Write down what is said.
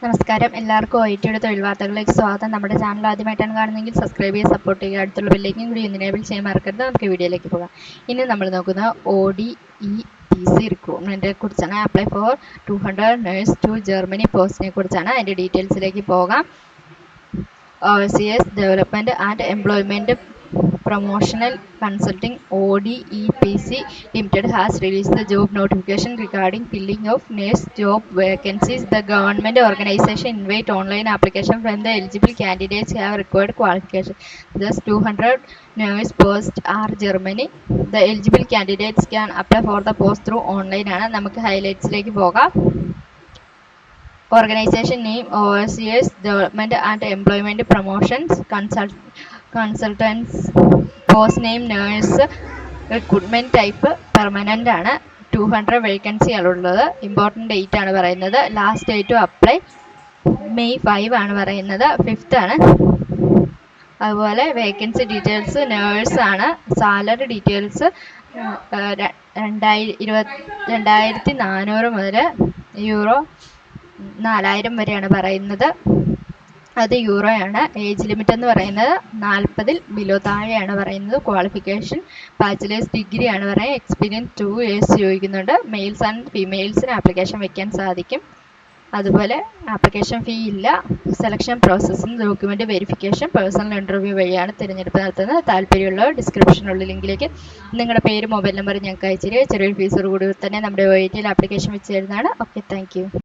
നമസ്കാരം, എല്ലാവർക്കും OITയുടെ തൊഴിൽ വാർത്തകളിലേക്ക് സ്വാഗതം. നമ്മുടെ ചാനൽ ആദ്യമായിട്ടാണ് കാണുന്നതെങ്കിൽ സബ്സ്ക്രൈബ് ചെയ്ത് സപ്പോർട്ട് ചെയ്യുക. അടുത്തുള്ള ബെല്ലൈക്കൻ കൂടി എനേബിൾ ചെയ്യാൻ മറക്കരുത്. നമുക്ക് വീഡിയോയിലേക്ക് പോകാം. ഇനി നമ്മൾ നോക്കുന്ന ODETC റിക്രൂട്ട്മെൻറ്റിനെ കുറിച്ചാണ്. Apply for 200 nurse to Germany പോസ്റ്റിനെ കുറിച്ചാണ്. അതിൻ്റെ ഡീറ്റെയിൽസിലേക്ക് പോകാം. Overseas development and employment Promotional Consulting ODETC Limited has released the job notification regarding filling of nurse job vacancies. The government organization invite online application from the eligible candidates have required qualification. Thus 200 nurse posts are Germany. The eligible candidates can apply for the post through online. ആണ് നമുക്ക് ഹൈലൈറ്റ്സിലേക്ക് പോകാം. Organization name Overseas Development and Employment Promotions Consultants. Post name nurse. Recruitment type permanent ആണ്. 200 vacancy ആണുള്ളത്. Important date ആണ് പറയുന്നത്. Last date to apply May 5 ആണ് പറയുന്നത്. 5th ആണ്. അതുപോലെ വേക്കൻസി ഡീറ്റെയിൽസ് നേഴ്സ് ആണ്. സാലറി ഡീറ്റെയിൽസ് 2400 മുതൽ €4000 വരെയാണ് പറയുന്നത്. അത് യൂറോയാണ്. ഏജ് ലിമിറ്റ് എന്ന് പറയുന്നത് 40 ബിലോ താഴെയാണ് പറയുന്നത്. ക്വാളിഫിക്കേഷൻ ബാച്ചിലേഴ്സ് ഡിഗ്രി ആണ് പറയുന്നത്. എക്സ്പീരിയൻസ് 2 years ചോദിക്കുന്നുണ്ട്. മെയിൽസ് ആൻഡ് ഫീമെയിൽസിന് ആപ്ലിക്കേഷൻ വെക്കാൻ സാധിക്കും. അതുപോലെ ആപ്ലിക്കേഷൻ ഫീ ഇല്ല. Selection processing, document verification, personal interview വഴിയാണ് തിരഞ്ഞെടുപ്പ് നടത്തുന്നത്. താല്പര്യമുള്ളവർ ഡിസ്ക്രിപ്ഷനുള്ള ലിങ്കിലേക്ക് നിങ്ങളുടെ പേര്, മൊബൈൽ നമ്പർ ഞങ്ങൾക്ക് അയച്ചിരിക്കുക. ചെറിയൊരു ഫീസോട് കൂടി തന്നെ നമ്മുടെ OITയിൽ ആപ്ലിക്കേഷൻ വെച്ച് തരുന്നതാണ്. Okay, thank you.